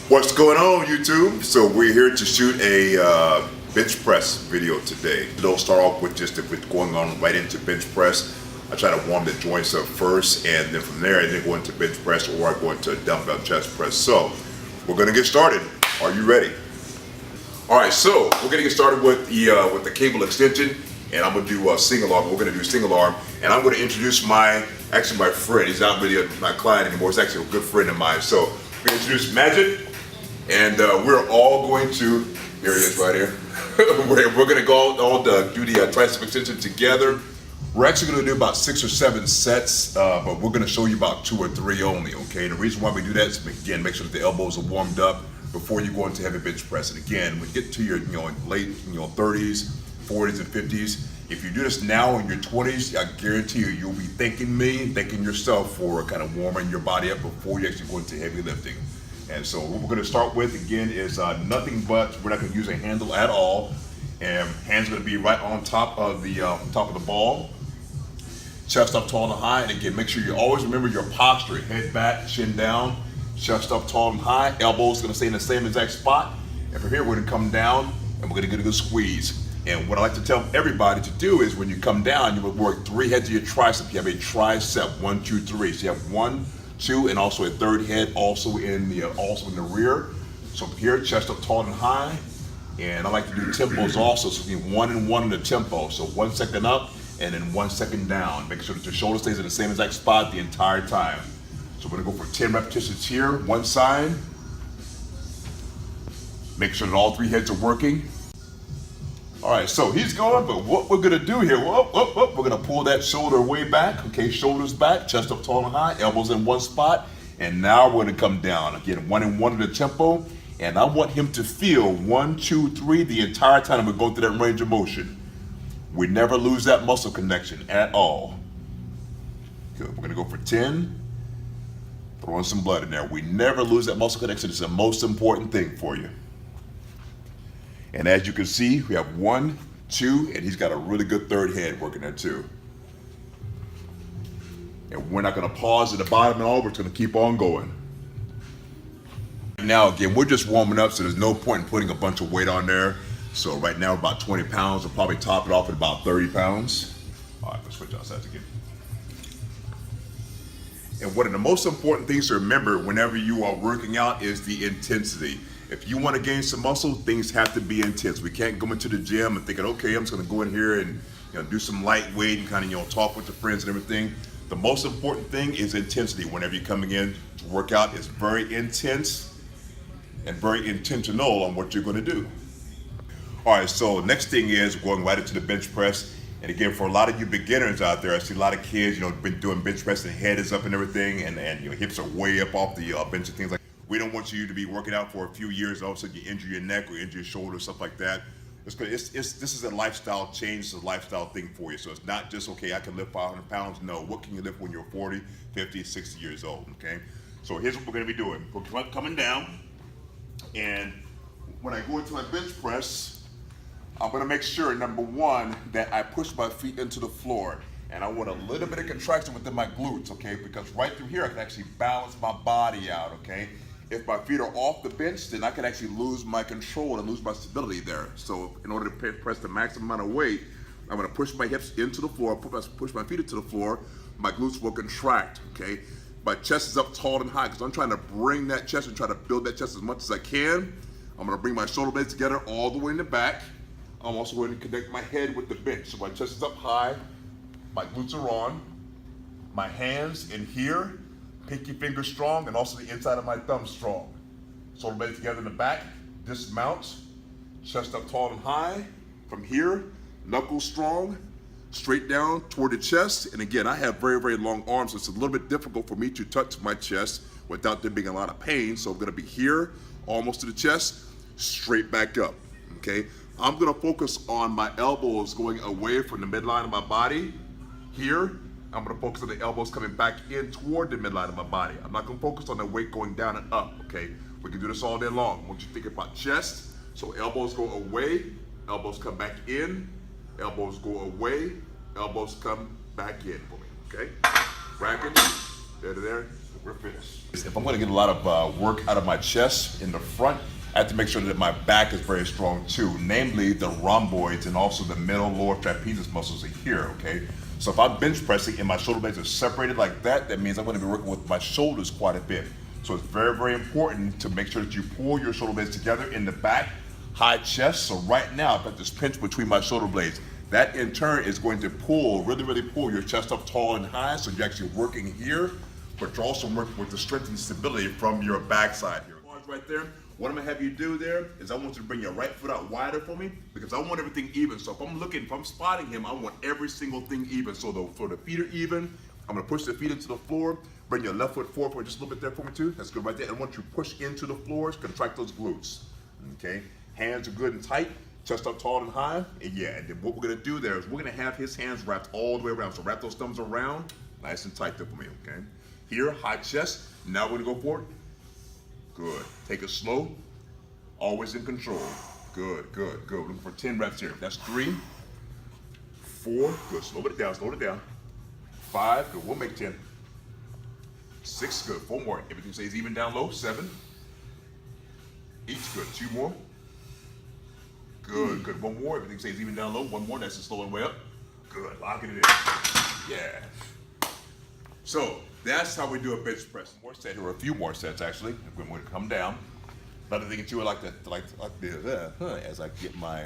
What's going on, YouTube? So we're here to shoot a bench press video today. It'll start off with just going on right into bench press. I try to warm the joints up first, and then from there I then go into bench press, or I go into a dumbbell chest press. So we're gonna get started. Are you ready? All right, so we're gonna get started with the cable extension, and I'm gonna do single arm. We're gonna do single arm, and I'm gonna introduce my friend. He's not really my client anymore. He's actually a good friend of mine. So we're gonna introduce Magic. And we're all going to, here he is right here. we're going to go all do the tricep extension together. We're actually going to do about 6 or 7 sets, but we're going to show you about 2 or 3 only, okay? The reason why we do that is, again, make sure that the elbows are warmed up before you go into heavy bench press. And again, when you get to your late 30s, 40s, and 50s, if you do this now in your 20s, I guarantee you'll be thanking me, thanking yourself for kind of warming your body up before you actually go into heavy lifting. And so what we're going to start with, again, is nothing but, we're not going to use a handle at all. And hands are going to be right on top of the ball. Chest up tall and high. And again, make sure you always remember your posture. Head back, chin down, chest up tall and high. Elbows going to stay in the same exact spot. And from here, we're going to come down and we're going to get a good squeeze. And what I like to tell everybody to do is when you come down, you will work 3 heads of your tricep. You have a tricep, 1, 2, 3. So you have 1, 2, and also a 3rd head also in the rear. So here, chest up tall and high. And I like to do tempos also, so you need 1 and 1 in the tempo. So 1 second up and then 1 second down. Make sure that your shoulder stays in the same exact spot the entire time. So we're gonna go for 10 repetitions here, one side. Make sure that all 3 heads are working. All right, so he's going, but what we're gonna do here, we're gonna pull that shoulder way back, okay, shoulders back, chest up tall and high, elbows in one spot, and now we're gonna come down. Again, 1 and 1 in the tempo, and I want him to feel 1, 2, 3 the entire time we're going through that range of motion. We never lose that muscle connection at all. Good, we're gonna go for 10, throwing some blood in there. We never lose that muscle connection. It's the most important thing for you. And as you can see, we have 1, 2, and he's got a really good 3rd head working there too. And we're not gonna pause at the bottom at all, we're just gonna keep on going. Now again, we're just warming up, so there's no point in putting a bunch of weight on there. So right now, about 20 pounds, we'll probably top it off at about 30 pounds. All right, let's switch our sides again. And one of the most important things to remember whenever you are working out is the intensity. If you want to gain some muscle, things have to be intense. We can't go into the gym and thinking, okay, I'm just going to go in here and do some lightweight and kind of talk with the friends and everything. The most important thing is intensity. Whenever you're coming in to work out, it's very intense and very intentional on what you're going to do. All right, so next thing is going right into the bench press. And again, for a lot of you beginners out there, I see a lot of kids, been doing bench press and head is up and everything, and hips are way up off the bench and things like that. We don't want you to be working out for a few years, all of a sudden you injure your neck or injure your shoulder, stuff like that. This is a lifestyle change, it's a lifestyle thing for you. So it's not just, okay, I can lift 500 pounds. No, what can you lift when you're 40, 50, 60 years old, okay? So here's what we're gonna be doing. We're coming down, and when I go into my bench press, I'm gonna make sure, number 1, that I push my feet into the floor. And I want a little bit of contraction within my glutes, okay? Because right through here, I can actually balance my body out, okay? If my feet are off the bench, then I can actually lose my control and lose my stability there. So in order to press the maximum amount of weight, I'm gonna push my hips into the floor, push my feet into the floor, my glutes will contract, okay? My chest is up tall and high because I'm trying to bring that chest and try to build that chest as much as I can. I'm gonna bring my shoulder blades together all the way in the back. I'm also going to connect my head with the bench. So my chest is up high, my glutes are on, my hands in here, pinky finger strong, and also the inside of my thumb strong. Shoulder blades together in the back, dismount, chest up tall and high. From here, knuckles strong, straight down toward the chest. And again, I have very, very long arms, so it's a little bit difficult for me to touch my chest without there being a lot of pain. So I'm gonna be here, almost to the chest, straight back up, okay? I'm gonna focus on my elbows going away from the midline of my body. Here, I'm gonna focus on the elbows coming back in toward the midline of my body. I'm not gonna focus on the weight going down and up, okay? We can do this all day long. I want you to think about chest. So elbows go away, elbows come back in, elbows go away, elbows come back in for me, okay? Bracket, there to there, We're finished. If I'm gonna get a lot of work out of my chest in the front, I have to make sure that my back is very strong too, namely the rhomboids and also the middle lower trapezius muscles are here, okay? So if I'm bench pressing and my shoulder blades are separated like that, that means I'm gonna be working with my shoulders quite a bit. So it's very, very important to make sure that you pull your shoulder blades together in the back, high chest. So right now, I've got this pinch between my shoulder blades. That in turn is going to pull, really, really pull your chest up tall and high, so you're actually working here, but you're also working with the strength and stability from your backside here. Right there, what I'm gonna have you do there is I want you to bring your right foot out wider for me because I want everything even. So if I'm spotting him, I want every single thing even. So the feet are even. I'm gonna push the feet into the floor. Bring your left foot forward for just a little bit there for me too. That's good right there. And I want you to push into the floors, contract those glutes. Okay, hands are good and tight. Chest up tall and high, and yeah, and then what we're gonna do there is we're gonna have his hands wrapped all the way around. So wrap those thumbs around, nice and tight there for me, okay? Here, high chest, now we're gonna go forward. Good, take it slow, always in control. Good, good, good. We're looking for 10 reps here. That's 3, 4, good, slow it down. 5, good, we'll make 10. 6, good, 4 more. Everything stays even down low, 7. Each, good, 2 more. Good, good. 1 more. Everything stays even down low. 1 more. That's the slowing way up. Good. Locking it in. Yeah. So that's how we do a bench press. More sets, or a few more sets actually. We're going to come down. Another thing that you would like as I get my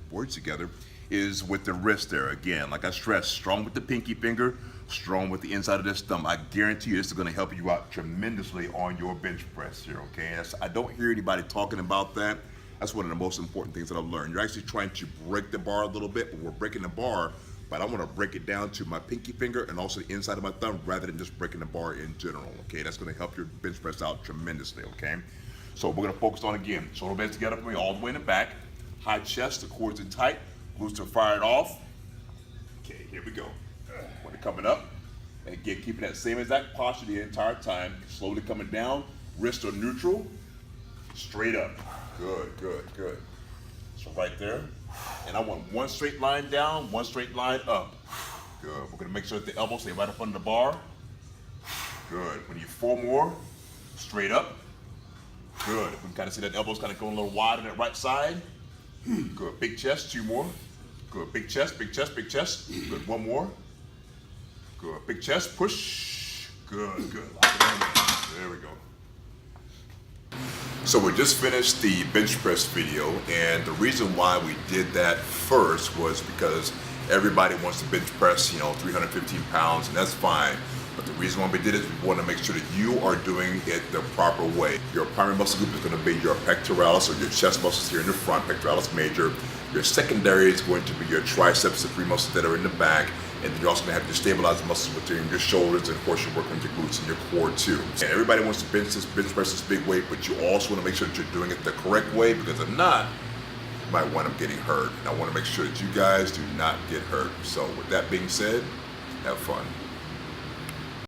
words together is with the wrist there. Again, like I stressed, strong with the pinky finger, strong with the inside of this thumb. I guarantee you this is going to help you out tremendously on your bench press here. Okay. I don't hear anybody talking about that. That's one of the most important things that I've learned. You're actually trying to break the bar a little bit, but we're breaking the bar, but I want to break it down to my pinky finger and also the inside of my thumb rather than just breaking the bar in general, okay? That's going to help your bench press out tremendously, okay? So we're going to focus on, again, shoulder blades together for me all the way in the back, high chest, the quads are tight, glutes are fired off. Okay, here we go. When they're coming up, and again, keeping that same exact posture the entire time, slowly coming down, wrists are neutral, straight up. Good, good, good. So right there. And I want one straight line down, one straight line up. Good. We're gonna make sure that the elbows stay right up under the bar. Good. We need 4 more. Straight up. Good. We can kind of see that elbows kind of going a little wide on that right side. Good. Big chest, 2 more. Good. Big chest, big chest, big chest. Good. 1 more. Good. Big chest, push. Good, good. Lock it in. There we go. So we just finished the bench press video, and the reason why we did that first was because everybody wants to bench press, 315 pounds, and that's fine. But the reason why we did it is we want to make sure that you are doing it the proper way. Your primary muscle group is going to be your pectoralis, or your chest muscles here in the front, pectoralis major. Your secondary is going to be your triceps, the 3 muscles that are in the back. And then you're also going to have your stabilized muscles within your shoulders, and of course you're working with your glutes and your core too. And everybody wants to bench press this big weight, but you also want to make sure that you're doing it the correct way, because if not, you might wind up getting hurt. And I want to make sure that you guys do not get hurt. So with that being said, have fun.